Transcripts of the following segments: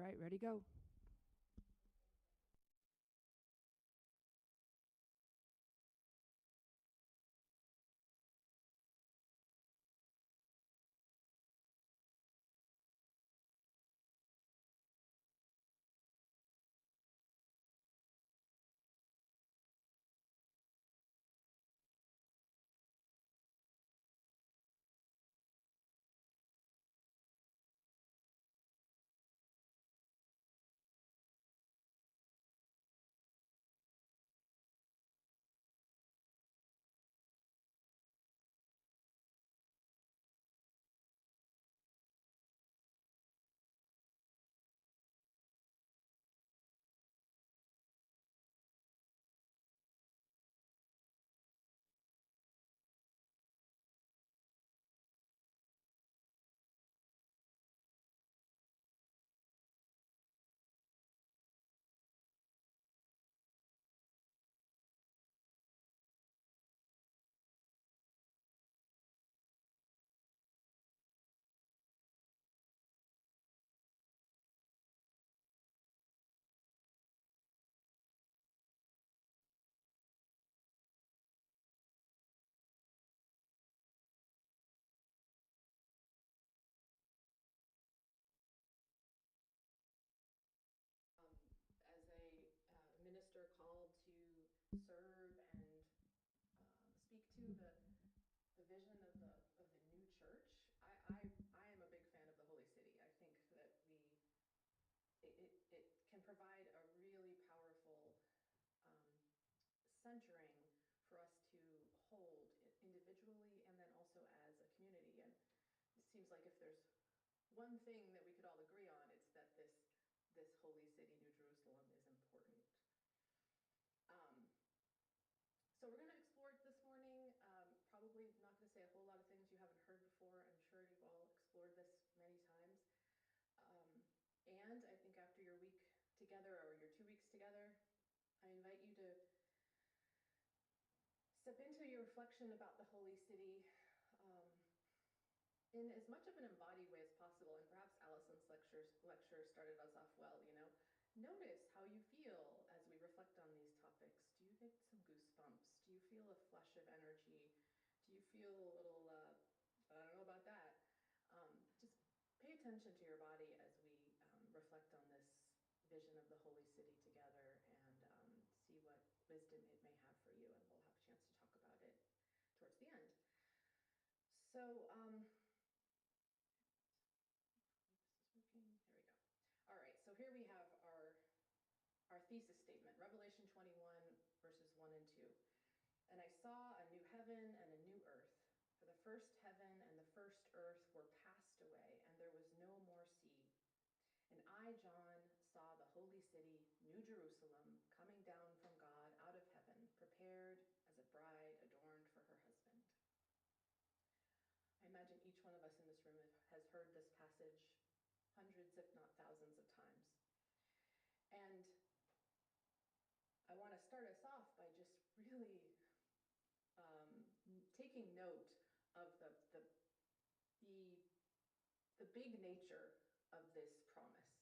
right, ready, go. As a minister called to serve and speak to the vision of the new church, I am a big fan of the Holy City. I think that it can provide a really powerful centering for us to hold individually and then also as a community. And it seems like if there's one thing that we could all agree on, it's that this holy city, New Jerusalem, is important. So we're going to explore it this morning. Probably not going to say a whole lot of things you haven't heard before. I'm sure you've all explored this many times. And I think after your week together or your 2 weeks together, I invite you to step into your reflection about the Holy City in as much of an embodied way as possible. And perhaps Allison's lecture started us off well, you know. Notice how you feel as we reflect on these topics. Do you get some goosebumps? Do you feel a flush of energy? Do you feel a little, I don't know about that. Just pay attention to your body as we reflect on this vision of the Holy City together and see what wisdom it may have for you. And we'll have a chance to talk about it towards the end. So, this is working. There we go. All right, so here we have our thesis statement, Revelation 21, verses 1 and 2. And I saw a new heaven and a new earth, for the first heaven and the first earth were passed away, and there was no more sea. And I, John, saw the holy city, New Jerusalem, coming down from God out of heaven, prepared as a bride adorned for her husband. I imagine each one of us in this room has heard this passage hundreds, if not thousands of times. And I want to start us off by just really taking note of the big nature of this promise.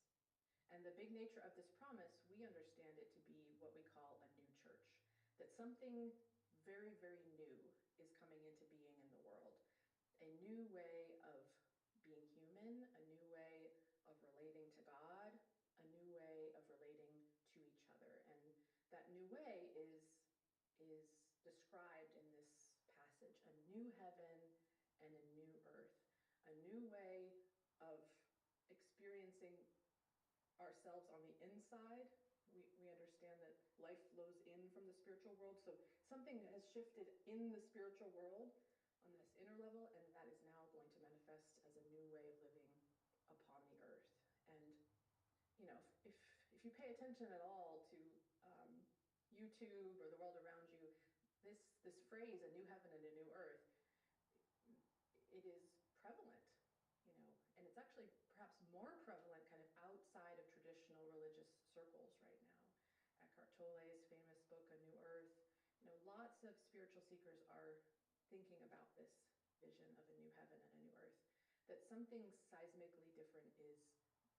And the big nature of this promise, we understand it to be what we call a new church. That something very, very new is coming into being in the world. A new way of being human, a new way of relating to God, a new way of relating to each other. And that new way is described in this passage, a new heaven and a new earth, a new way of experiencing ourselves on the inside. We understand that life flows in from the spiritual world, so something has shifted in the spiritual world on this inner level, and that is now going to manifest as a new way of living upon the earth. And you know, if you pay attention at all to YouTube or the world around you, this phrase, a new heaven and a new earth, it is prevalent, you know, and it's actually perhaps more prevalent kind of outside of traditional religious circles right now. Eckhart Tolle's famous book, A New Earth, you know, lots of spiritual seekers are thinking about this vision of a new heaven and a new earth, that something seismically different is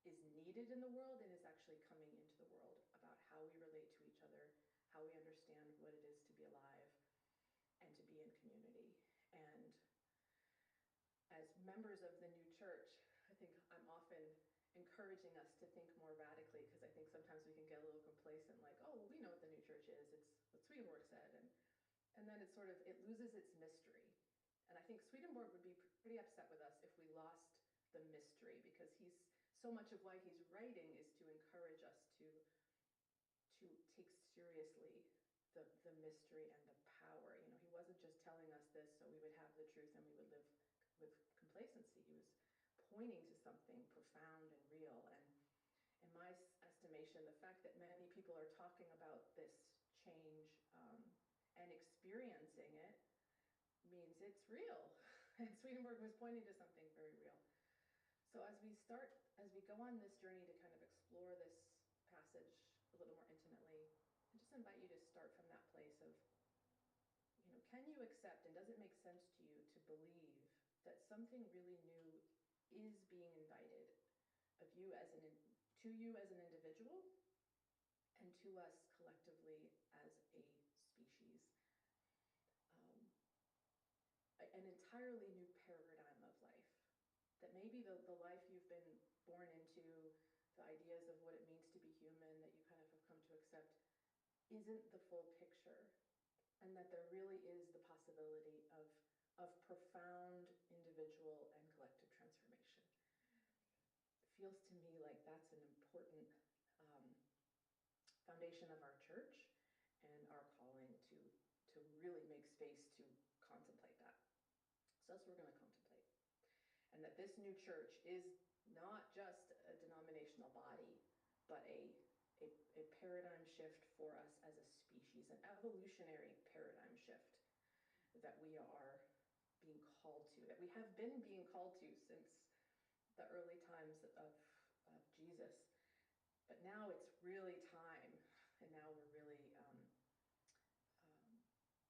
is needed in the world and is actually coming into the world, about how we relate to each other, how we understand what it is to be alive and to be in community. And as members of the new church, I think I'm often encouraging us to think more radically, because I think sometimes we can get a little complacent, like, oh, well, we know what the new church is, it's what Swedenborg said, and then it loses its mystery. And I think Swedenborg would be pretty upset with us if we lost the mystery, because so much of why he's writing is to encourage us to take seriously the mystery and the power. You know, he wasn't just telling us this so we would have the truth and we would live with complacency. He was pointing to something profound and real. And in my estimation, the fact that many people are talking about this change and experiencing it means it's real. And Swedenborg was pointing to something very real. So as we go on this journey to kind of explore this passage a little more intimately, I just invite you to start from that place of, you know, can you accept, and does it make sense to you to believe that something really new is being invited to you as an individual and to us collectively as a species? An entirely new paradigm of life, that maybe the life you've been born into, the ideas of what it means to be human that you kind of have come to accept, isn't the full picture, and that there really is the possibility of profound individual and collective transformation. It feels to me like that's an important foundation of our church and our calling to really make space to contemplate that. So that's what we're going to contemplate. And that this new church is not just a denominational body, but a paradigm shift for us as a species, an evolutionary paradigm shift that we are being called to, that we have been being called to since the early times of Jesus. But now it's really time, and now we're really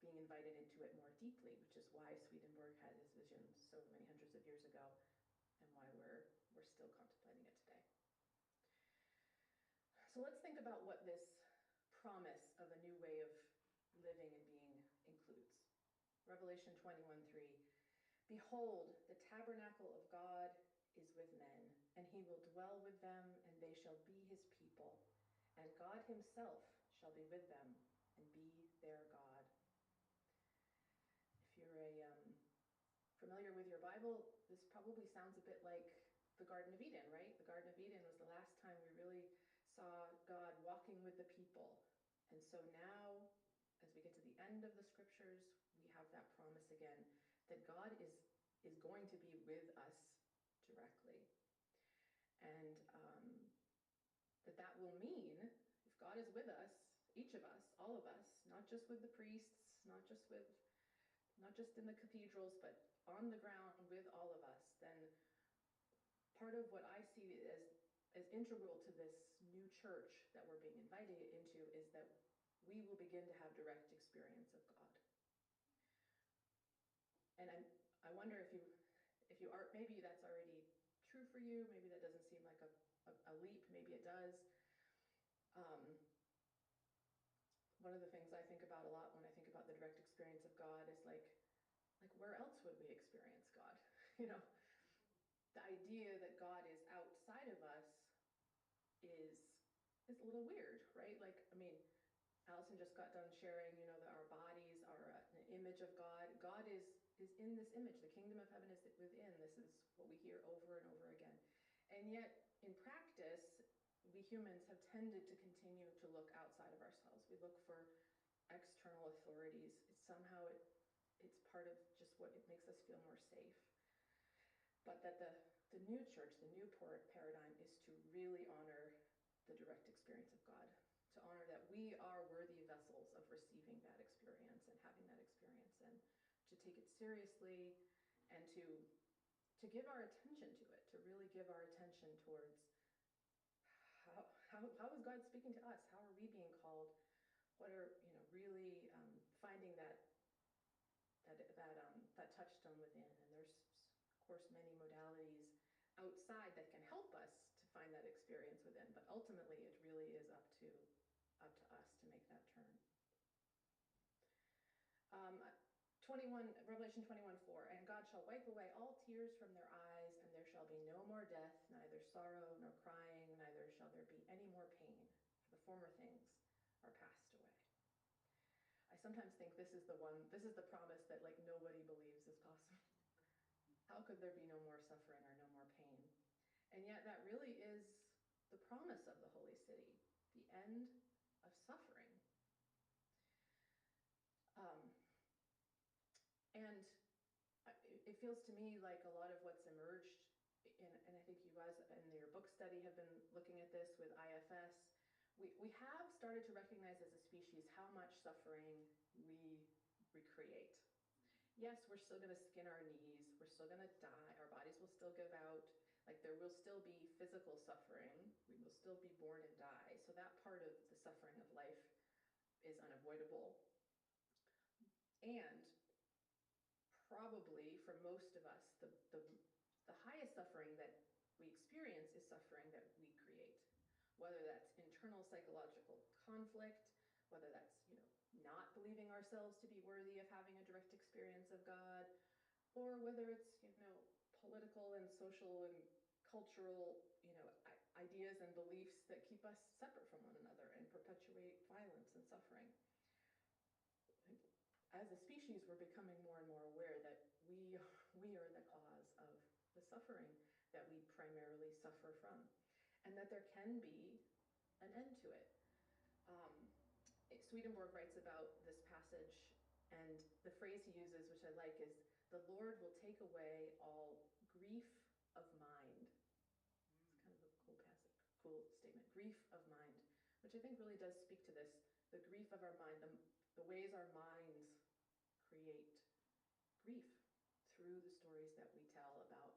being invited into it more deeply, which is why Swedenborg had his vision so many hundreds of years ago, and why we're still contemplating it today. So let's think about what this promise of a new way of living and being includes. Revelation 21:3, "Behold, the tabernacle of God is with men, and he will dwell with them, and they shall be his people, and God himself shall be with them and be their God." If you're familiar with your Bible, this probably sounds a bit like the Garden of Eden, right? The Garden of Eden was the last time we really saw God walking with the people. And so now, as we get to the end of the scriptures, we have that promise again that God is going to be with us directly. And that will mean, if God is with us, each of us, all of us, not just with the priests, not just in the cathedrals, but on the ground with all of us, then part of what I see as integral to this new church that we're being invited into is that we will begin to have direct experience of God. And I wonder if you are, maybe that's already true for you, maybe that doesn't seem like a leap, maybe it does. One of the things I think about a lot when I think about the direct experience of God is like where else would we experience God? You know, the idea that God is outside of us is a little weird, right? Like, I mean, Allison just got done sharing, you know, that our bodies are an image of God. God is in this image. The kingdom of heaven is within. This is what we hear over and over again. And yet, in practice, we humans have tended to continue to look outside of ourselves. We look for external authorities. It's part of just what it makes us feel more safe. But that the new church, the new paradigm is to really honor the direct experience of God, to honor that we are worthy vessels of receiving that experience and having that experience, and to take it seriously, and to give our attention to it, to really give our attention towards how is God speaking to us? How are we being called? What are, you know, really finding that touchstone within. And there's, of course, many modalities outside that can help us to find that experience within. But ultimately, it really is up to us to make that turn. 'Revelation 21:4, and God shall wipe away all tears from their eyes, and there shall be no more death, neither sorrow nor crying, neither shall there be any more pain, for the former things are passed away. I sometimes think this is the promise that like nobody believes is possible. How could there be no more suffering or no more pain? And yet that really is the promise of the Holy City, the end of suffering. And it feels to me like a lot of what's emerged, and I think you guys in your book study have been looking at this with IFS, we have started to recognize as a species how much suffering we recreate. Yes, we're still going to skin our knees, we're still going to die, our bodies will still give out, like there will still be physical suffering, we will still be born and die, so that part of the suffering of life is unavoidable. And probably for most of us, the highest suffering that we experience is suffering that we create, whether that's internal psychological conflict, whether that's, not believing ourselves to be worthy of having a direct experience of God, or whether it's, political and social and cultural, ideas and beliefs that keep us separate from one another and perpetuate violence and suffering. As a species, we're becoming more and more aware that we are the cause of the suffering that we primarily suffer from, and that there can be an end to it. Swedenborg writes about this passage, and the phrase he uses, which I like, is, "The Lord will take away all grief of mind." It's kind of a cool passage, cool statement. Grief of mind, which I think really does speak to this, the grief of our mind, the ways our minds create grief through the stories that we tell about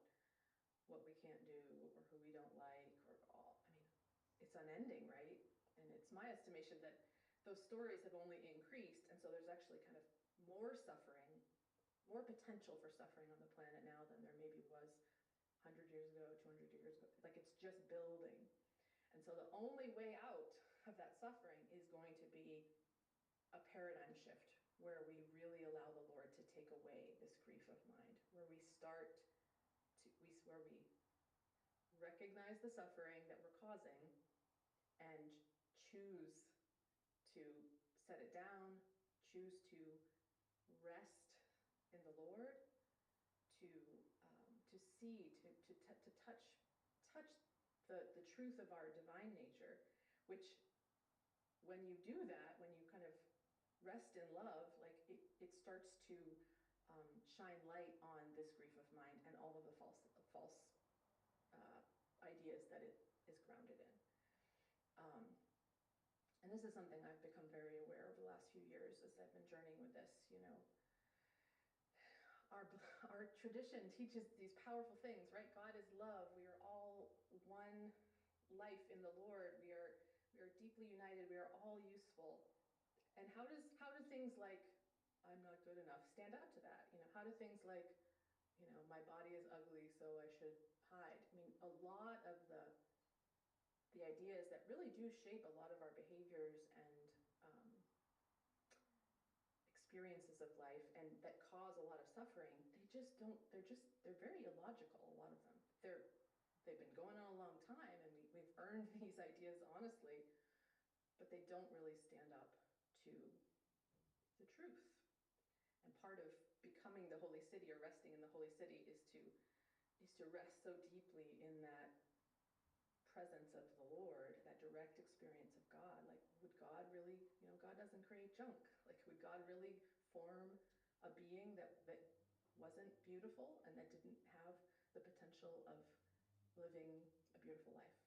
what we can't do or who we don't like or all. I mean, it's unending, right? And it's my estimation that those stories have only increased, and so there's actually kind of more suffering, more potential for suffering on the planet now than there maybe was 100 years ago, 200 years ago. Like it's just building. And so the only way out of that suffering is going to be a paradigm shift where we really allow the Lord to take away this grief of mind, where we start to, where we recognize the suffering that we're causing and choose to set it down, choose to rest in the Lord, to see, to touch the truth of our divine nature, which when you do that, when you kind of rest in love, like it starts to shine light on this grief of mind and all of the false ideas that it is grounded in. And this is something I've become very aware of the last few years as I've been journeying with this, Our tradition teaches these powerful things, right? God is love. We are all one life in the Lord. We are deeply united. We are all useful. And how do things like I'm not good enough stand up to that? How do things like, my body is ugly, so I should hide? I mean, a lot of the ideas that really do shape a lot of our behaviors and experiences of life and that cause a lot of suffering, they're very illogical, a lot of them. They've been going on a long time, and we've earned these ideas honestly, but they don't really stand up to the truth. And part of becoming the Holy City or resting in the Holy City is to rest so deeply in that presence of the Lord, that direct experience of God. Like, would God really, God doesn't create junk. Like, would God really form a being that wasn't beautiful and that didn't have the potential of living a beautiful life?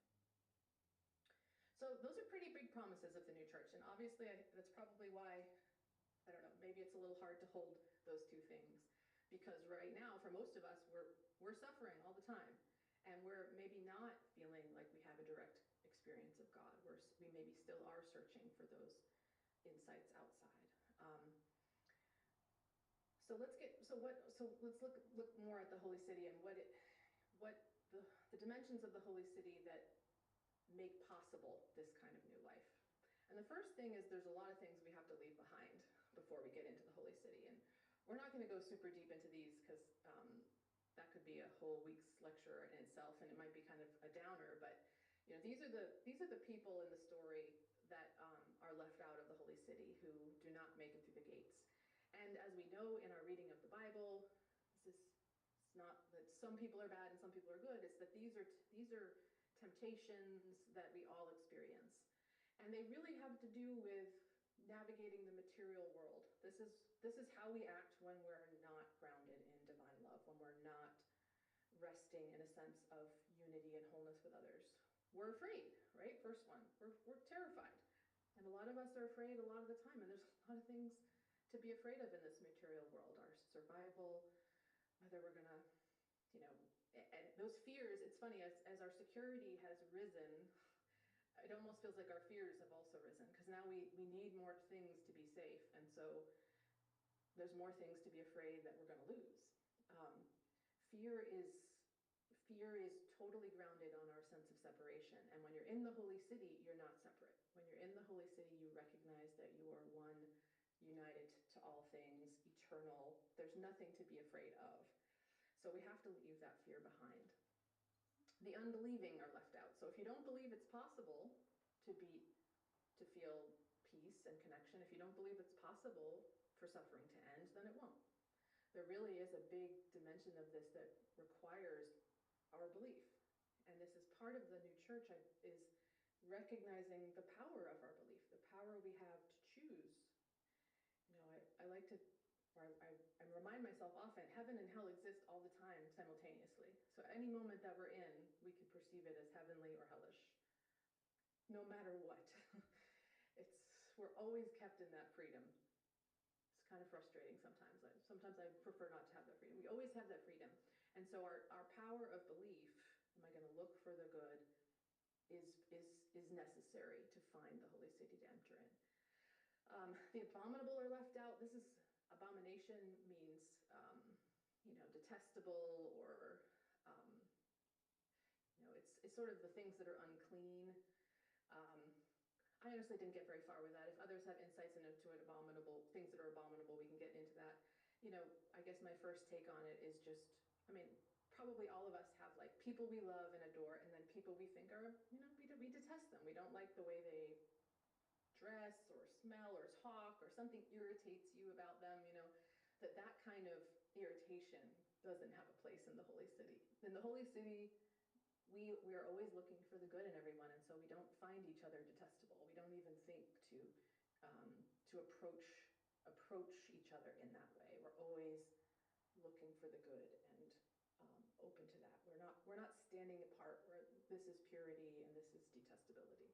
So those are pretty big promises of the new church, and obviously that's probably why, I don't know, maybe it's a little hard to hold those two things, because right now, for most of us, we're suffering all the time, and we're maybe not feeling like we have a direct experience of God. We maybe still are searching for those insights outside. So let's look more at the Holy City and what the dimensions of the holy city that make possible this kind of new life. And the first thing is there's a lot of things we have to leave behind before we get into the holy city. And we're not going to go super deep into these because that could be a whole week's lecture in itself, and it might be kind of a downer. But you know, these are the people in the story that are left out of the holy city, who do not make it through the gates. And as we know in our reading of the Bible, it's not that some people are bad and some people are good. It's that these are temptations that we all experience. And they really have to do with navigating the material world. This is how we act when we're not grounded in divine love, when we're not resting in a sense of unity and wholeness with others. We're afraid, right? First one, we're terrified. And a lot of us are afraid a lot of the time, and there's a lot of things to be afraid of in this material world. Our survival, whether we're gonna, you know, and those fears, it's funny, as our security has risen, it almost feels like our fears have also risen, because now we need more things to be safe, and so there's more things to be afraid that we're going to lose. Fear is totally grounded on our sense of separation, and when you're in the holy city, you're not separate. When you're in the holy city, you recognize that you are one, united to all things, eternal. There's nothing to be afraid of. So we have to leave that fear behind. The unbelieving are left out. So if you don't believe it's possible to feel peace and connection, if you don't believe it's possible for suffering to end, then it won't. There really is a big dimension of this that requires our belief. And this is part of the new church, is recognizing the power of our belief, the power we have to choose. You know, I like to, or I remind myself often, heaven and hell exist all the time simultaneously. So any moment that we're in, we can perceive it as heavenly or hellish, no matter what. We're always kept in that freedom. It's kind of frustrating sometimes. Sometimes I prefer not to have that freedom. We always have that freedom. And so our power of belief, am I going to look for the good, is necessary to find the holy city to enter in. The abominable are left out. Abomination means, detestable, or, it's sort of the things that are unclean. I honestly didn't get very far with that. If others have insights into things that are abominable, we can get into that. You know, I guess my first take on it is just, probably all of us have like people we love and adore, and then people we think are, we detest them. We don't like the way they dress or smell or talk, or something irritates you about them, that kind of irritation doesn't have a place in the holy city. In the holy city, we are always looking for the good in everyone, and so we don't find each other detestable. We don't even think to approach each other in that way. We're always looking for the good and open to that. We're not standing apart where this is purity and this is detestability.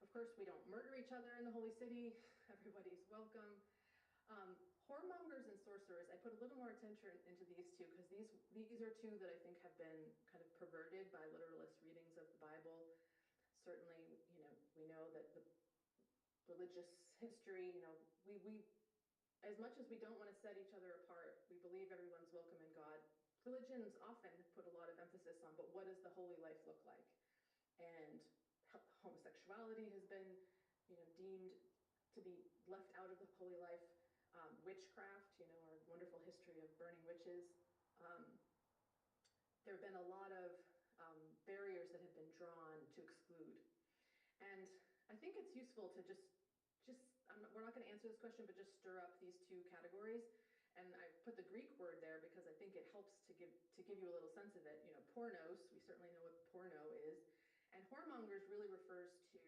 Of course, we don't murder each other in the holy city. Everybody's welcome. Whoremongers and sorcerers, I put a little more attention into these two, because these are two that I think have been kind of perverted by literalist readings of the Bible. Certainly, we know that the religious history, we as much as we don't want to set each other apart, we believe everyone's welcome in God. Religions often put a lot of emphasis on, but what does the holy life look like? And homosexuality has been, deemed to be left out of the holy life. Witchcraft, our wonderful history of burning witches. There have been a lot of barriers that have been drawn to exclude. And I think it's useful to we're not going to answer this question, but just stir up these two categories. And I put the Greek word there because I think it helps to give you a little sense of it. Pornos, we certainly know what porno is. And whoremongers really refers to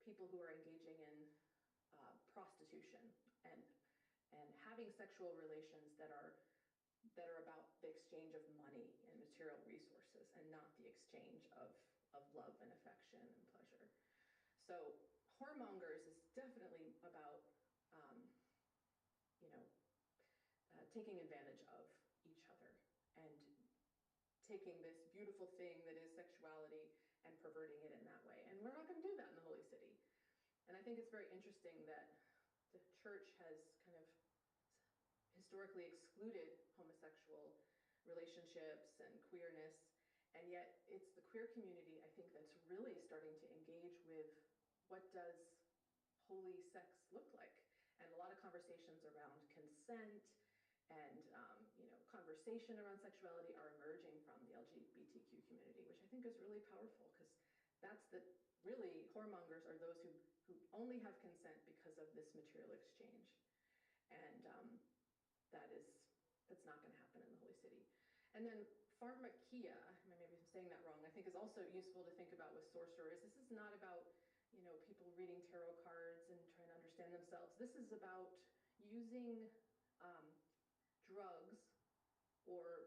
people who are engaging in prostitution and having sexual relations that are about the exchange of money and material resources, and not the exchange of love and affection and pleasure. So whoremongers is definitely about taking advantage of each other and taking this beautiful thing that is sexuality and perverting it in that way. And we're not going to do that in the Holy City. And I think it's very interesting that the church has kind of historically excluded homosexual relationships and queerness, And yet it's the queer community, I think, that's really starting to engage with what does holy sex look like? And a lot of conversations around consent and conversation around sexuality are emerging from the LGBTQ community, which I think is really powerful, because that's the really whoremongers are those who only have consent because of this material exchange. And that's not going to happen in the Holy City. And then pharmakia, maybe I'm saying that wrong, I think is also useful to think about with sorcerers. This is not about people reading tarot cards and trying to understand themselves. This is about using drugs or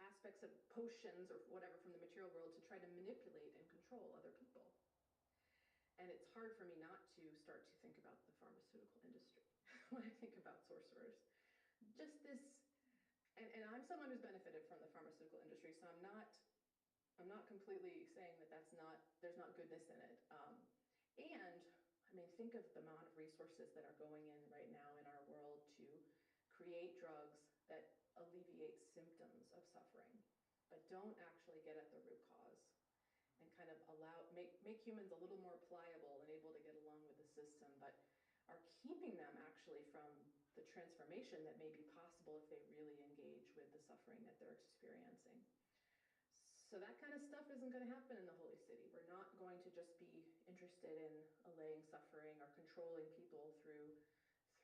aspects of potions or whatever from the material world to try to manipulate and control other people. And it's hard for me not to start to think about the pharmaceutical industry when I think about sorcerers. Just this, and I'm someone who's benefited from the pharmaceutical industry, so I'm not completely saying that there's not goodness in it. And I mean, think of the amount of resources that are going in right now in our world to create drugs that alleviate symptoms of suffering, but don't actually get at the root cause and kind of make humans a little more pliable and able to get along with the system, but are keeping them actually from the transformation that may be possible if they really engage with the suffering that they're experiencing. So that kind of stuff isn't going to happen in the Holy City. We're not going to just be interested in allaying suffering or controlling people through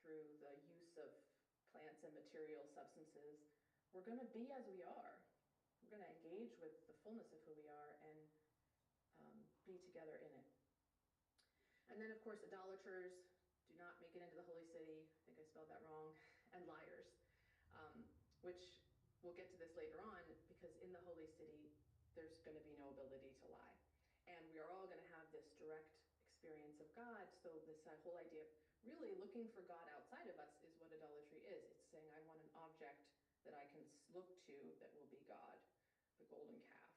the use of plants and material substances. We're going to be as we are. We're going to engage with the fullness of who we are and be together in it. And then, of course, idolaters do not make it into the Holy City. I think I spelled that wrong. And liars, which we'll get to this later on, because in the Holy City, there's going to be no ability to lie. And we are all going to have this direct experience of God. So this whole idea of really looking for God outside of us is what idolatry is. It's saying, I want an object that I can look to that will be God, the golden calf,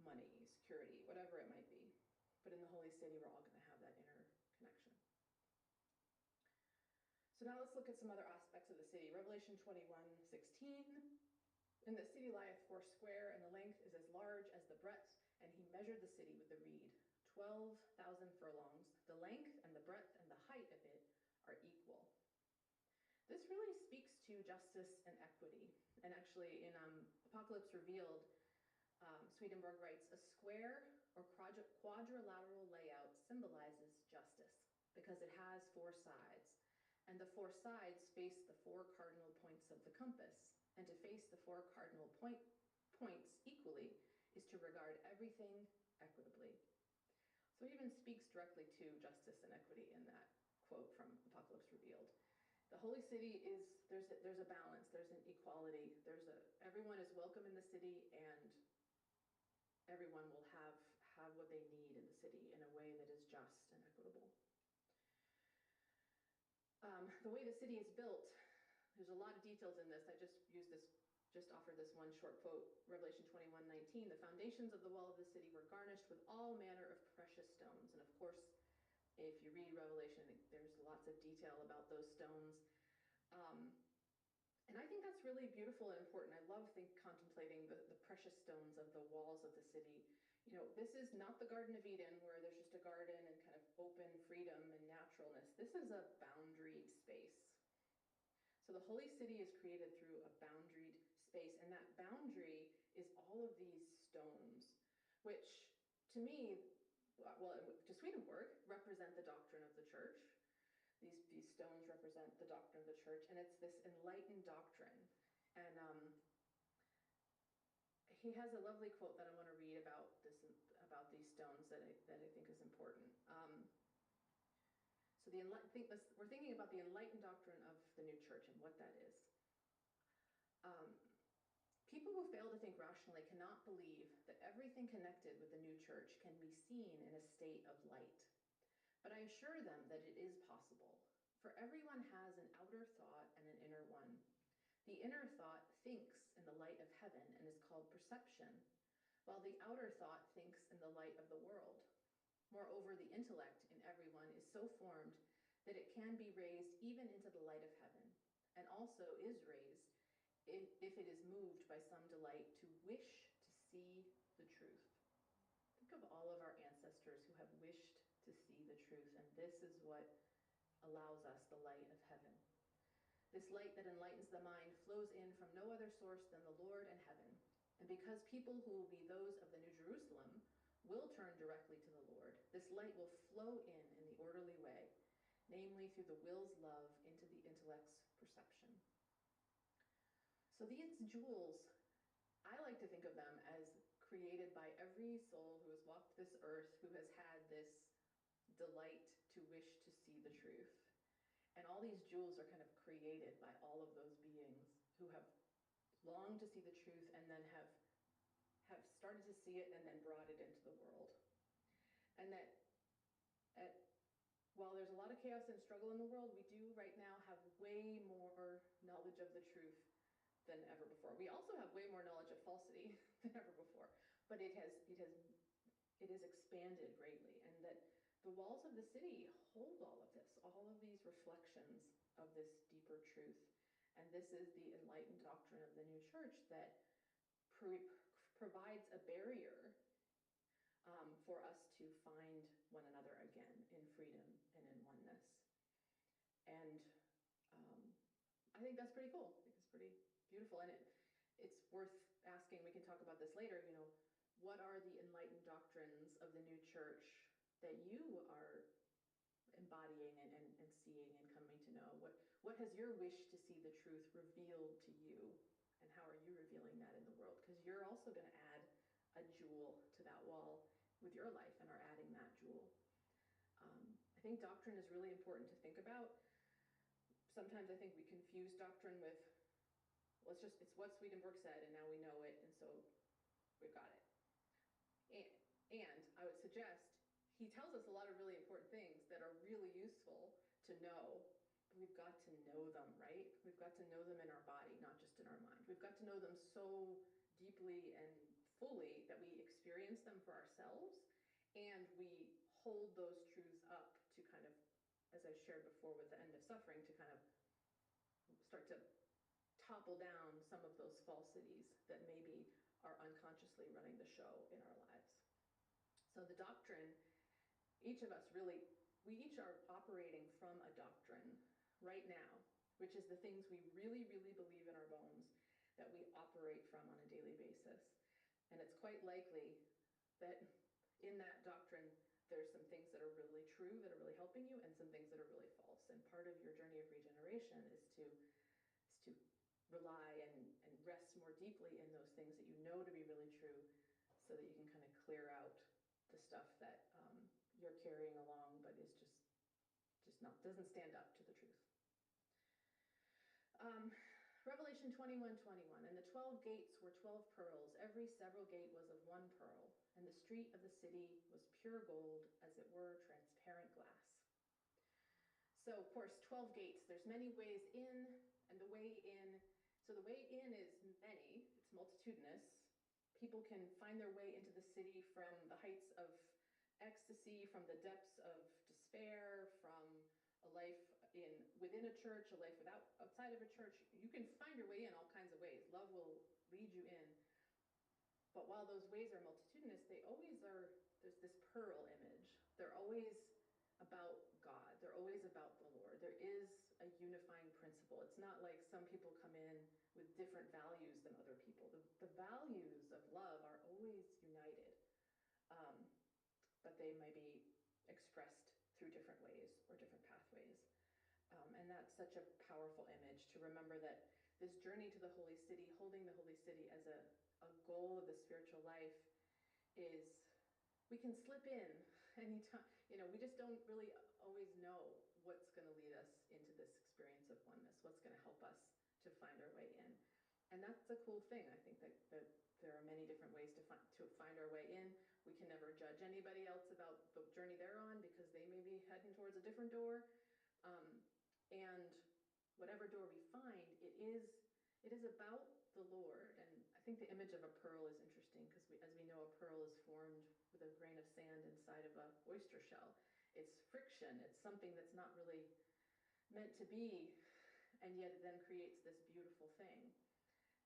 money, security, whatever it might be. But in the Holy City, we're all going to have that inner connection. So now let's look at some other aspects of the city. Revelation 21:16. And the city lieth foursquare, and the length is as large as the breadth, and he measured the city with the reed, 12,000 furlongs. The length and the breadth and the height of it are equal. This really speaks to justice and equity. And actually in Apocalypse Revealed, Swedenborg writes, a square or quadrilateral layout symbolizes justice because it has four sides, and the four sides face the four cardinal points of the compass. And to face the four cardinal points equally is to regard everything equitably. So it even speaks directly to justice and equity in that quote from Apocalypse Revealed. The Holy City there's a balance, there's an equality, everyone is welcome in the city, and everyone will have what they need in the city in a way that is just and equitable. The way the city is built, there's a lot of details in this. I just offered this one short quote, Revelation 21:19. The foundations of the wall of the city were garnished with all manner of precious stones. And of course, if you read Revelation, there's lots of detail about those stones. And I think that's really beautiful and important. I love contemplating the precious stones of the walls of the city. This is not the Garden of Eden where there's just a garden and kind of open freedom and naturalness. This is a boundaried space. So the Holy City is created through a boundaried space, and that boundary is all of these stones, which to me, to Swedenborg, represent the doctrine of the church. These stones represent the doctrine of the church, and it's this enlightened doctrine. And he has a lovely quote that I want to read about these stones that I think is important. So we're thinking about the enlightened doctrine of the new church and what that is. People who fail to think rationally cannot believe that everything connected with the new church can be seen in a state of light. But I assure them that it is possible, for everyone has an outer thought and an inner one. The inner thought thinks in the light of heaven and is called perception, while the outer thought thinks in the light of the world. Moreover, the intellect in everyone is so formed that it can be raised even into the light of heaven, and also is raised if it is moved by some delight to wish to see the truth. Think of all of our ancestors who have wished to see the truth, and this is what allows us the light of heaven. This light that enlightens the mind flows in from no other source than the Lord and heaven. And because people who will be those of the New Jerusalem will turn directly to the Lord, this light will flow in the orderly way, namely through the will's love into the intellect's perception. So these jewels, I like to think of them as created by every soul who has walked this earth, who has had this delight to wish to see the truth. And all these jewels are kind of created by all of those beings who have longed to see the truth and then have started to see it and then brought it into the world. And that while there's a lot of chaos and struggle in the world, we do right now have way more knowledge of the truth than ever before. We also have way more knowledge of falsity than ever before, but it has expanded greatly, and that the walls of the city hold all of this, all of these reflections of this deeper truth. And this is the enlightened doctrine of the new church that provides a barrier for us to find one another again in freedom and in oneness. And I think that's pretty cool. I think it's pretty beautiful. And it's worth asking, we can talk about this later, what are the enlightened doctrines of the new church that you are embodying and seeing and coming to know? What has your wish to see the truth revealed to you? And how are you revealing that in the world? Because you're also going to add a jewel to that wall with your life and are adding that jewel. I think doctrine is really important to think about. Sometimes I think we confuse doctrine with, well, it's what Swedenborg said and now we know it, and so we've got it. And I would suggest he tells us a lot of really important things that are really useful to know, but we've got to know them, right? We've got to know them in our body, not just in our mind. We've got to know them so deeply and fully that we experience them for ourselves, and we hold those truths up to kind of, as I shared before with the end of suffering, to kind of start to topple down some of those falsities that maybe are unconsciously running the show in our lives. So the doctrine, each of us really, we each are operating from a doctrine right now, which is the things we really, really believe in our bones that we operate from on a daily basis. And it's quite likely that in that doctrine, there's some things that are really true, that are really helping you, and some things that are really false. And part of your journey of regeneration is to rely and rest more deeply in those things that you know to be really true, so that you can kind of clear out the stuff that you're carrying along but is just not, doesn't stand up to the truth. Revelation 21:21, and the 12 gates were 12 pearls. Every several gate was of one pearl, and the street of the city was pure gold, as it were transparent glass. So, of course, 12 gates. There's many ways in, and the way in, so the way in is many. It's multitudinous. People can find their way into the city from the heights of ecstasy, from the depths of despair, from a life within a church, a life outside of a church. You can find your way in all kinds of ways. Love will lead you in. But while those ways are multitudinous, they always are, there's this pearl image. They're always about God. They're always about the Lord. There is a unifying principle. It's not like some people come in with different values than other people. The values of love are always united, but they may be expressed through different ways or different pathways. And that's such a powerful image to remember that this journey to the holy city, holding the holy city as a goal of the spiritual life, is, we can slip in anytime. We just don't really always know what's going to lead us into this experience of oneness, what's going to help us to find our way in. And that's a cool thing. I think that there are many different ways to find our way in. We can never judge anybody else about the journey they're on, because they may be heading towards a different door. And whatever door we find, it is about the Lord. And I think the image of a pearl is interesting, because as we know, a pearl is formed with a grain of sand inside of an oyster shell. It's friction. It's something that's not really meant to be, and yet it then creates this beautiful thing.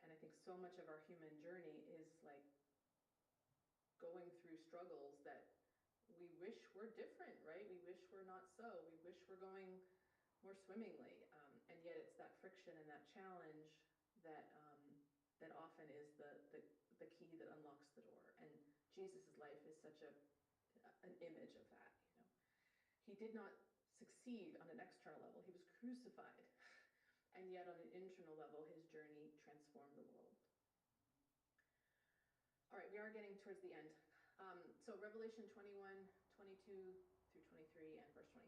And I think so much of our human journey is like going through struggles that we wish were different, right? We wish we're not so. We wish we're going more swimmingly. And yet it's that friction and that challenge that that often is the key that unlocks the door. And Jesus' life is such an image of that, you know. He did not succeed on an external level. He was crucified. And yet on an internal level, his journey transformed the world. All right, we are getting towards the end. So Revelation 21, 22 through 23 and verse 25.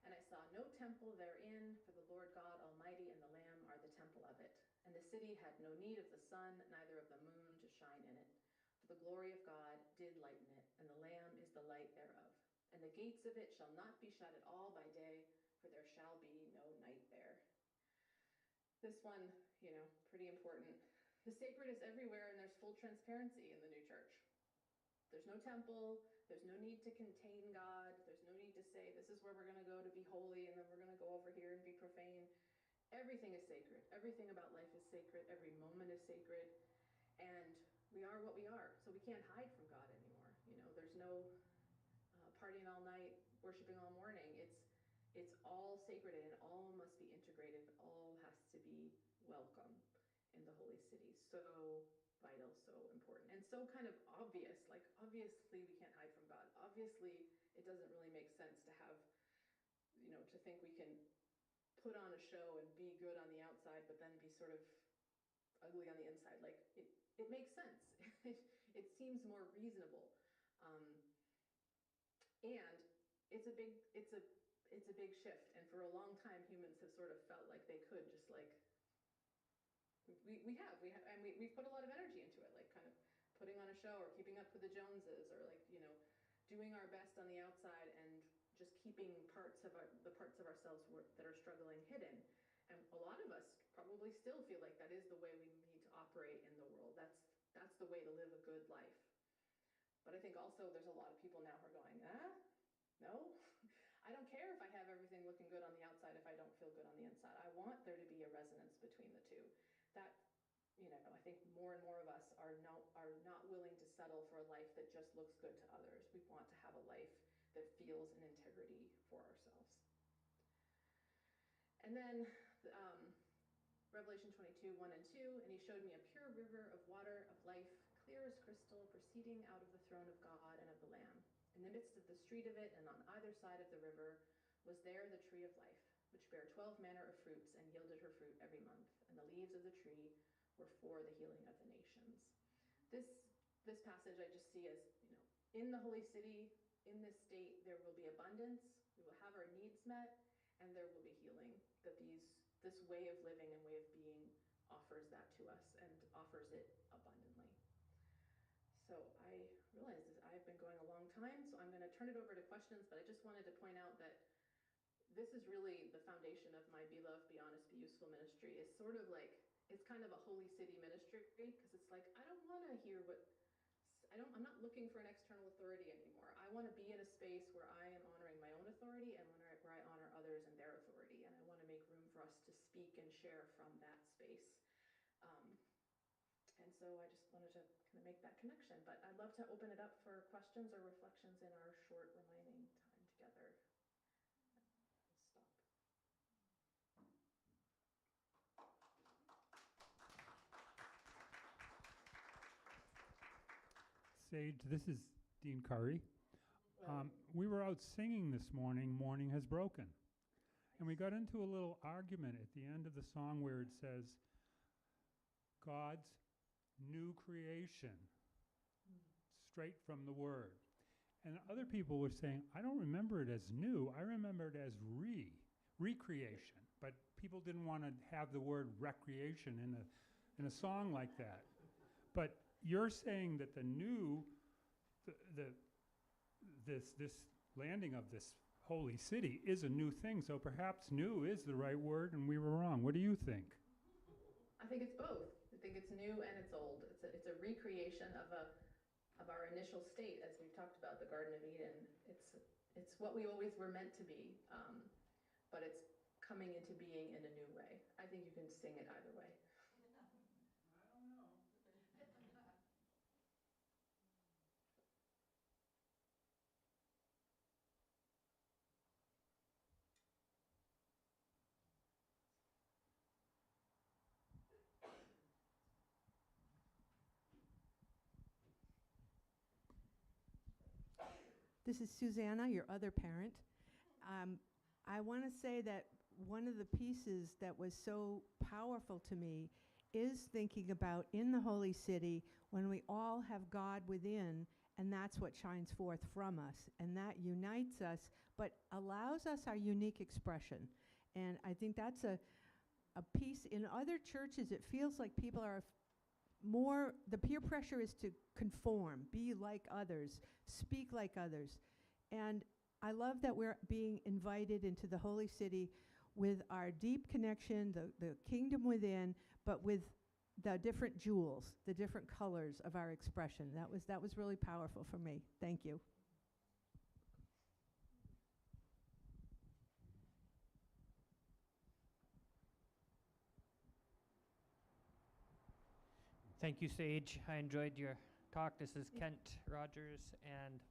And I saw no temple therein, for the Lord God Almighty and the Lamb are the temple of it. And the city had no need of the sun, neither of the moon to shine in it. For the glory of God did lighten it, and the Lamb is the light thereof. And the gates of it shall not be shut at all by day, for there shall be no night there. This one, you know, pretty important. The sacred is everywhere, and there's full transparency in the new church. There's no temple, there's no need to contain God, there's no need to say, this is where we're going to go to be holy, and then we're going to go over here and be profane. Everything is sacred. Everything about life is sacred. Every moment is sacred. And we are what we are, so we can't hide from God anymore. You know, there's no partying all night, worshiping all morning. It's all sacred, and it all must be integrated. It all has to be welcome in the holy city. So vital, so important, and so kind of obvious. Like, obviously we can't hide from God. Obviously it doesn't really make sense to have, you know, to think we can put on a show and be good on the outside but then be sort of ugly on the inside. Like, it makes sense. It seems more reasonable, and it's a big shift. And for a long time humans have sort of felt like they could just like, we've put a lot of energy into it, like kind of putting on a show or keeping up with the Joneses, or like, you know, doing our best on the outside and just keeping the parts of ourselves that are struggling hidden. And a lot of us probably still feel like that is the way we need to operate in the world. That's the way to live a good life. But I think also there's a lot of people now who are going, no, I don't care if I have everything looking good on the outside if I don't feel good on the inside. I want there to be a resonance between the two. That, you know, I think more and more of us are not willing to settle for a life that just looks good to others. We want to have a life that feels an integrity for ourselves. And then Revelation 22, 1 and 2, and he showed me a pure river of water of life, clear as crystal, proceeding out of the throne of God and of the Lamb. In the midst of the street of it, and on either side of the river, was there the tree of life, which bare 12 manner of fruits, and yielded her fruit every month. And the leaves of the tree were for the healing of the nations. This passage I just see as, you know, in the holy city, in this state, there will be abundance, we will have our needs met, and there will be healing. That this way of living and way of being offers that to us, and offers it abundantly. So I realize that I've been going a long time, so I'm going to turn it over to questions, but I just wanted to point out that this is really the foundation of my Be Loved, Be Honest, Be Useful ministry. It's sort of like, it's kind of a holy city ministry, because it's like, I don't want to hear I'm not looking for an external authority anymore. I want to be in a space where I am honoring my own authority, and where I honor others and their authority, and I want to make room for us to speak and share from that space. And so I just wanted to kind of make that connection, but I'd love to open it up for questions or reflections in our short remaining time together. Stop. Sage, this is Dean Curry. We were out singing this morning, Morning Has Broken. And we got into a little argument at the end of the song where it says, God's new creation, straight from the Word. And other people were saying, I don't remember it as new, I remember it as recreation. But people didn't want to have the word recreation in a song like that. But you're saying that the new, this landing of this holy city is a new thing, so perhaps new is the right word and we were wrong. What do you think? I think it's both. I think it's new and it's old. It's a recreation of our initial state, as we've talked about, the Garden of Eden. It's what we always were meant to be, but it's coming into being in a new way. I think you can sing it either way. This is Susanna, your other parent. I want to say that one of the pieces that was so powerful to me is thinking about in the Holy City when we all have God within, and that's what shines forth from us, and that unites us, but allows us our unique expression. And I think that's a piece. In other churches, it feels like people are more, the peer pressure is to conform, be like others, speak like others. And I love that we're being invited into the Holy City with our deep connection, the kingdom within, but with the different jewels, the different colors of our expression. That was really powerful for me. Thank you. Thank you, Sage. I enjoyed your talk. This is Kent Rogers, and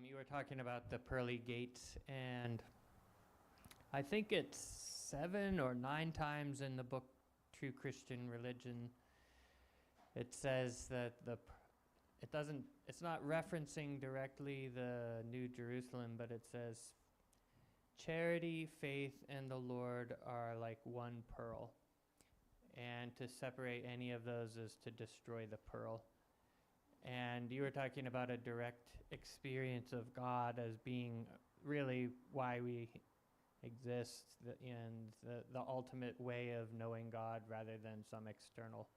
you were talking about the pearly gates, and I think it's 7 or 9 times in the book True Christian Religion it says that it's not referencing directly the New Jerusalem, but it says charity, faith, and the Lord are like one pearl. And to separate any of those is to destroy the pearl. And you were talking about a direct experience of God as being really why we exist, and the ultimate way of knowing God rather than some external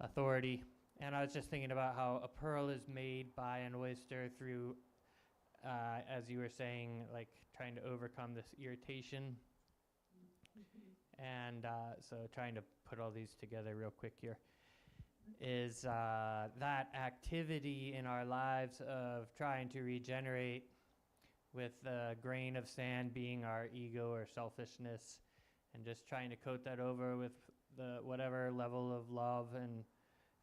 authority. And I was just thinking about how a pearl is made by an oyster through, as you were saying, like trying to overcome this irritation. And so trying to put all these together real quick here is that activity in our lives of trying to regenerate, with the grain of sand being our ego or selfishness, and just trying to coat that over with the whatever level of love and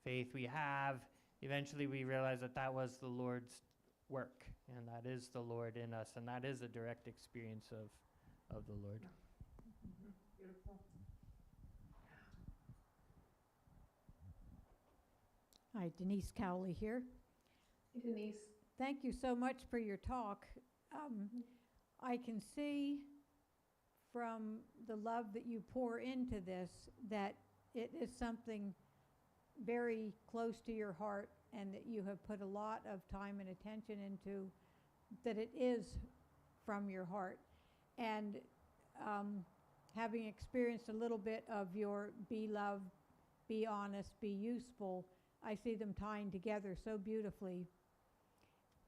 faith we have. Eventually we realize that that was the Lord's work, and that is the Lord in us, and that is a direct experience of the Lord. Beautiful. Hi, Denise Cowley here. Hey, Denise. Thank you so much for your talk. I can see from the love that you pour into this that it is something very close to your heart, and that you have put a lot of time and attention into, that it is from your heart. And having experienced a little bit of your be loved, be honest, be useful, I see them tying together so beautifully.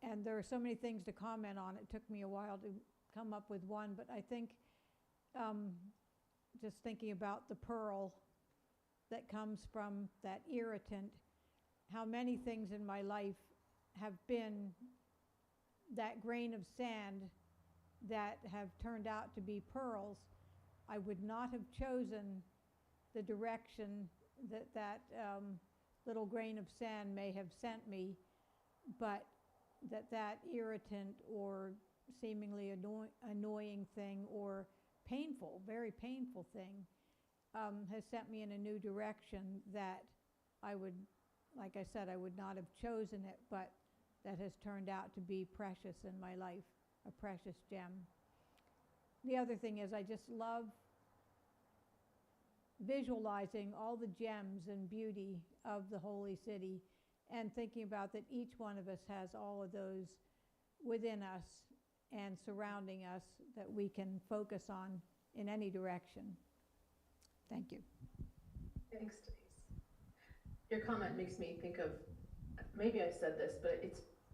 And there are so many things to comment on. It took me a while to come up with one, but I think just thinking about the pearl that comes from that irritant, how many things in my life have been that grain of sand that have turned out to be pearls. I would not have chosen the direction that little grain of sand may have sent me, but that irritant or seemingly annoying thing or painful, very painful thing has sent me in a new direction that I would, like I said, I would not have chosen it, but that has turned out to be precious in my life, a precious gem. The other thing is I just love visualizing all the gems and beauty of the Holy City, and thinking about that each one of us has all of those within us and surrounding us that we can focus on in any direction. Thank you. Thanks, Denise. Your comment makes me think of, maybe I said this, but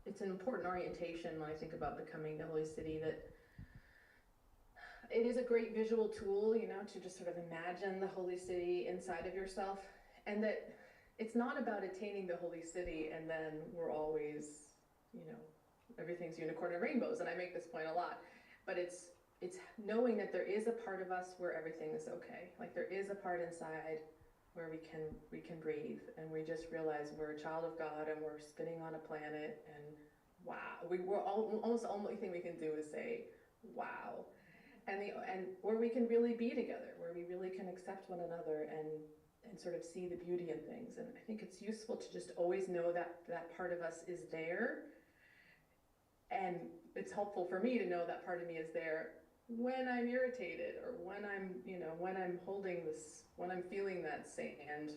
it's an important orientation when I think about becoming the Holy City, that it is a great visual tool, to just sort of imagine the Holy City inside of yourself, and that it's not about attaining the Holy City and then we're always, everything's unicorn and rainbows, and I make this point a lot, but it's knowing that there is a part of us where everything is okay. Like there is a part inside where we can breathe, and we just realize we're a child of God and we're spinning on a planet, and wow, almost the only thing we can do is say wow. And where we can really be together, where we really can accept one another and and sort of see the beauty in things. And I think it's useful to just always know that that part of us is there. And it's helpful for me to know that part of me is there when I'm irritated, or when I'm, when I'm holding this, when I'm feeling that sand,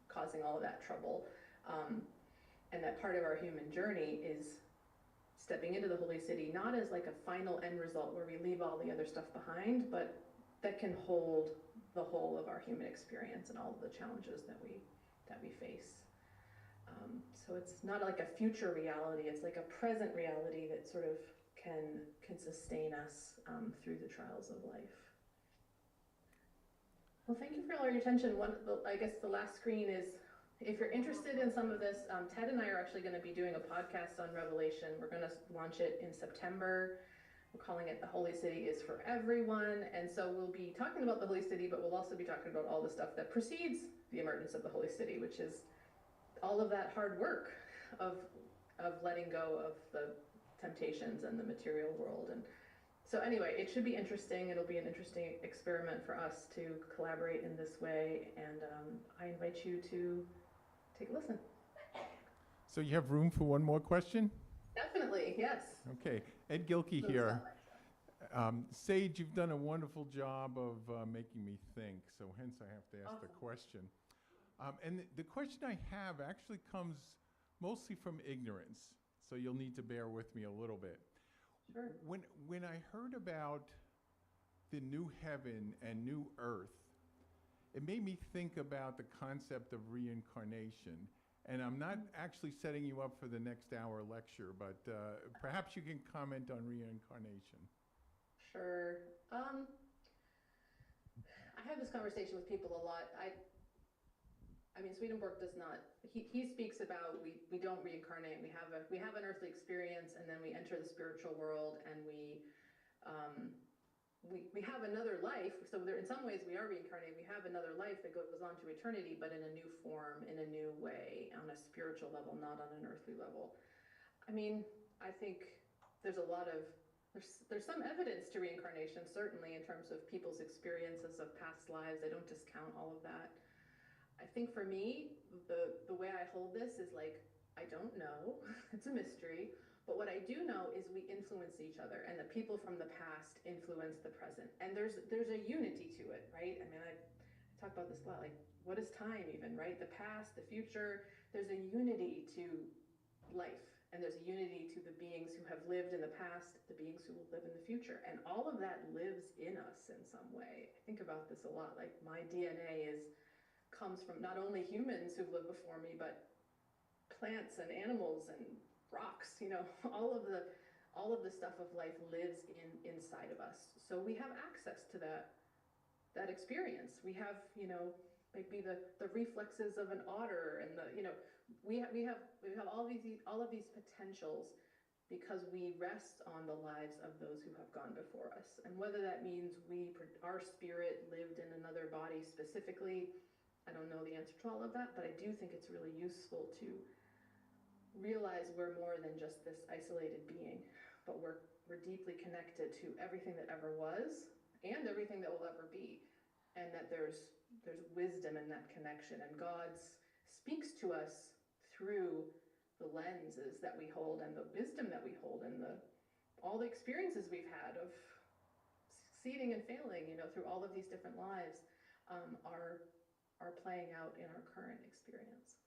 causing all of that trouble. And that part of our human journey is stepping into the Holy City, not as like a final end result where we leave all the other stuff behind, but that can hold the whole of our human experience and all of the challenges that we face. So it's not like a future reality, it's like a present reality that sort of can sustain us through the trials of life. Well, thank you for all your attention. I guess the last screen is, if you're interested in some of this, Ted and I are actually going to be doing a podcast on Revelation. We're going to launch it in September. We're calling it The Holy City is for Everyone. And so we'll be talking about the Holy City, but we'll also be talking about all the stuff that precedes the emergence of the Holy City, which is all of that hard work of letting go of the temptations and the material world. And so anyway, it should be interesting. It'll be an interesting experiment for us to collaborate in this way. And I invite you to take a listen. So you have room for one more question? Definitely, yes. Okay, Ed Gilkey here. Sage, you've done a wonderful job of making me think, so hence I have to ask the question. And the question I have actually comes mostly from ignorance, so you'll need to bear with me a little bit. Sure. When I heard about the new heaven and new earth, it made me think about the concept of reincarnation. And I'm not actually setting you up for the next hour lecture, but perhaps you can comment on reincarnation. Sure. I have this conversation with people a lot. I mean, Swedenborg does not. He speaks about we don't reincarnate. We have an earthly experience, and then we enter the spiritual world, and we have another life. So in some ways we are reincarnated. We have another life that goes on to eternity, but in a new form, in a new way, on a spiritual level, not on an earthly level. I mean, I think there's some evidence to reincarnation, certainly, in terms of people's experiences of past lives. I don't discount all of that. I think for me, the way I hold this is like, I don't know. It's a mystery. But what I do know is we influence each other, and the people from the past influence the present. And there's a unity to it, right? I mean, I talk about this a lot, like, what is time even, right? The past, the future, there's a unity to life. And there's a unity to the beings who have lived in the past, the beings who will live in the future. And all of that lives in us in some way. I think about this a lot, like my DNA comes from not only humans who've lived before me, but plants and animals and rocks, all of the stuff of life lives inside of us. So we have access to that experience. We have, maybe the reflexes of an otter, and we have all of these potentials because we rest on the lives of those who have gone before us. And whether that means our spirit lived in another body specifically, I don't know the answer to all of that, but I do think it's really useful to realize we're more than just this isolated being, but we're deeply connected to everything that ever was and everything that will ever be, and that there's wisdom in that connection, and God speaks to us through the lenses that we hold and the wisdom that we hold, and all the experiences we've had of succeeding and failing, through all of these different lives, are playing out in our current experience.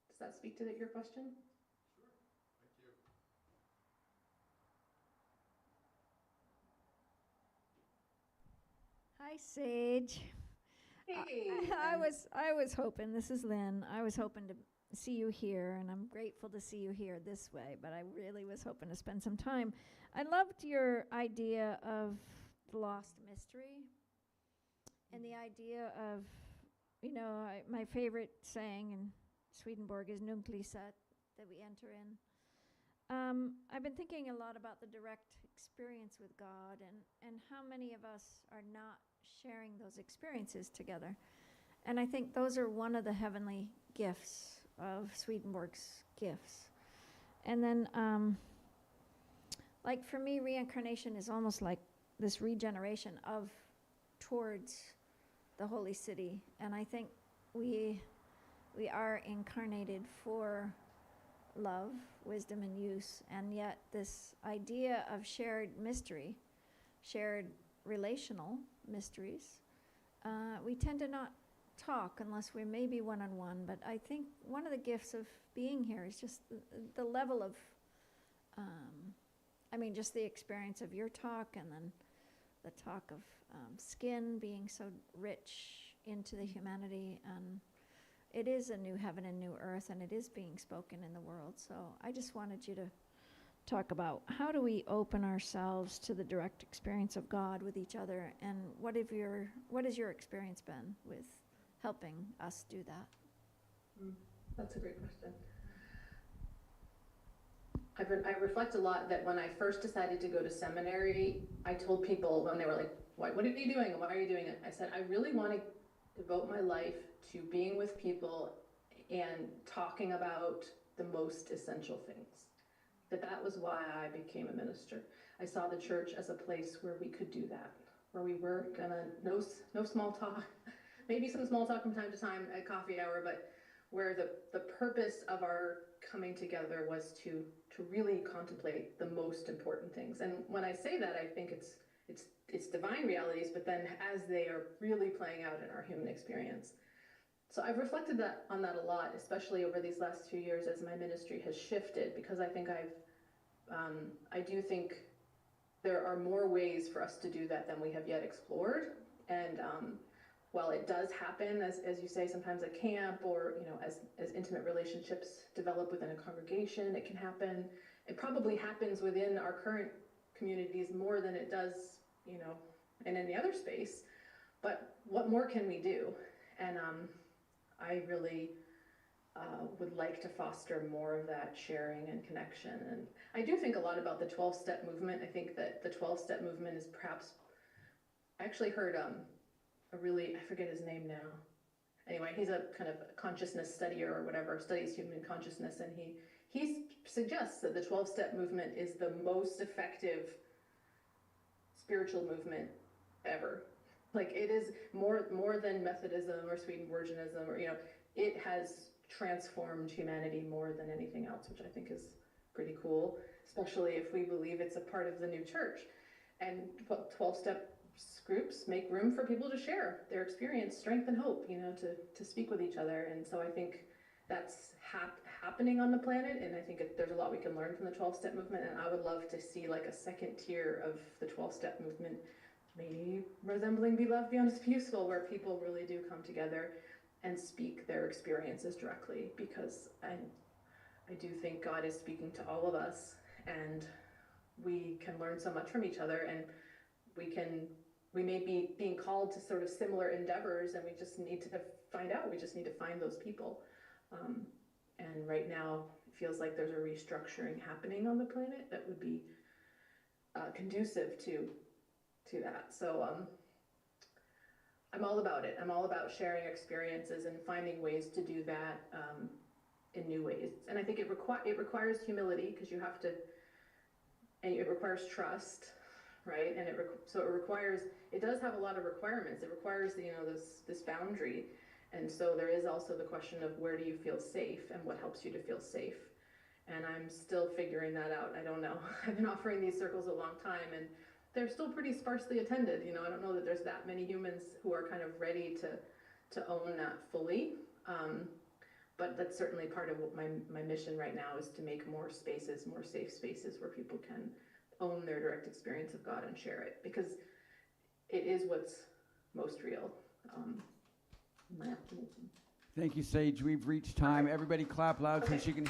Does that speak to your question? Sure, thank you. Hi, Sage. Hey. I was hoping, this is Lynn, I was hoping to see you here, and I'm grateful to see you here this way, but I really was hoping to spend some time. I loved your idea of the lost mystery, and the idea of, my favorite saying in Swedenborg is "Nunc licet," that we enter in. I've been thinking a lot about the direct experience with God, and how many of us are not sharing those experiences together. And I think those are one of the heavenly gifts of Swedenborg's gifts. And then, like for me, reincarnation is almost like this regeneration towards the holy city. And I think we are incarnated for love, wisdom, and use. And yet this idea of shared mystery, shared relational mysteries, we tend to not talk unless we're maybe one-on-one. But I think one of the gifts of being here is just the level of, just the experience of your talk, and then the talk of skin being so rich into the humanity. It is a new heaven and new earth, and it is being spoken in the world. So I just wanted you to talk about how do we open ourselves to the direct experience of God with each other, and what has your experience been with helping us do that? That's a great question. I reflect a lot that when I first decided to go to seminary, I told people when they were like, what are you doing? Why are you doing it? I said, I really want to devote my life to being with people and talking about the most essential things. That was why I became a minister. I saw the church as a place where we could do that, where we weren't gonna, no small talk, maybe some small talk from time to time at coffee hour, but where the purpose of our coming together was to really contemplate the most important things. And when I say that, I think it's divine realities, but then as they are really playing out in our human experience. So I've reflected on that a lot, especially over these last few years as my ministry has shifted, because I think I do think there are more ways for us to do that than we have yet explored. And while it does happen, as you say, sometimes at camp, or as intimate relationships develop within a congregation, it can happen. It probably happens within our current communities more than it does, in any other space. But what more can we do? And I really would like to foster more of that sharing and connection. And I do think a lot about the 12-step movement. I think that the 12-step movement is perhaps, I actually heard I forget his name now. Anyway, he's a kind of consciousness studier or whatever, studies human consciousness, and he suggests that the 12-step movement is the most effective spiritual movement ever. Like, it is more than Methodism or Swedenborgianism, or it has transformed humanity more than anything else, which I think is pretty cool, especially if we believe it's a part of the new church. And 12-step groups make room for people to share their experience, strength, and hope, to speak with each other. And so I think that's happening on the planet, and I think there's a lot we can learn from the 12-step movement, and I would love to see like a second tier of the 12-step movement, maybe resembling Be Loved Beyond Is Useful, where people really do come together and speak their experiences directly, because I do think God is speaking to all of us, and we can learn so much from each other, and we may be being called to sort of similar endeavors, and we just need to find out. We just need to find those people. And right now, it feels like there's a restructuring happening on the planet that would be conducive to that. So I'm all about it. I'm all about sharing experiences and finding ways to do that in new ways. And I think it requires humility, because you have to, and it requires trust, right? And it does have a lot of requirements. It requires this boundary. And so there is also the question of, where do you feel safe, and what helps you to feel safe? And I'm still figuring that out. I don't know. I've been offering these circles a long time, and they're still pretty sparsely attended. I don't know that there's that many humans who are kind of ready to own that fully. But that's certainly part of what my mission right now is, to make more spaces, more safe spaces, where people can own their direct experience of God and share it, because it is what's most real. My optimism. Thank you, Sage. We've reached time. Everybody clap loud so she can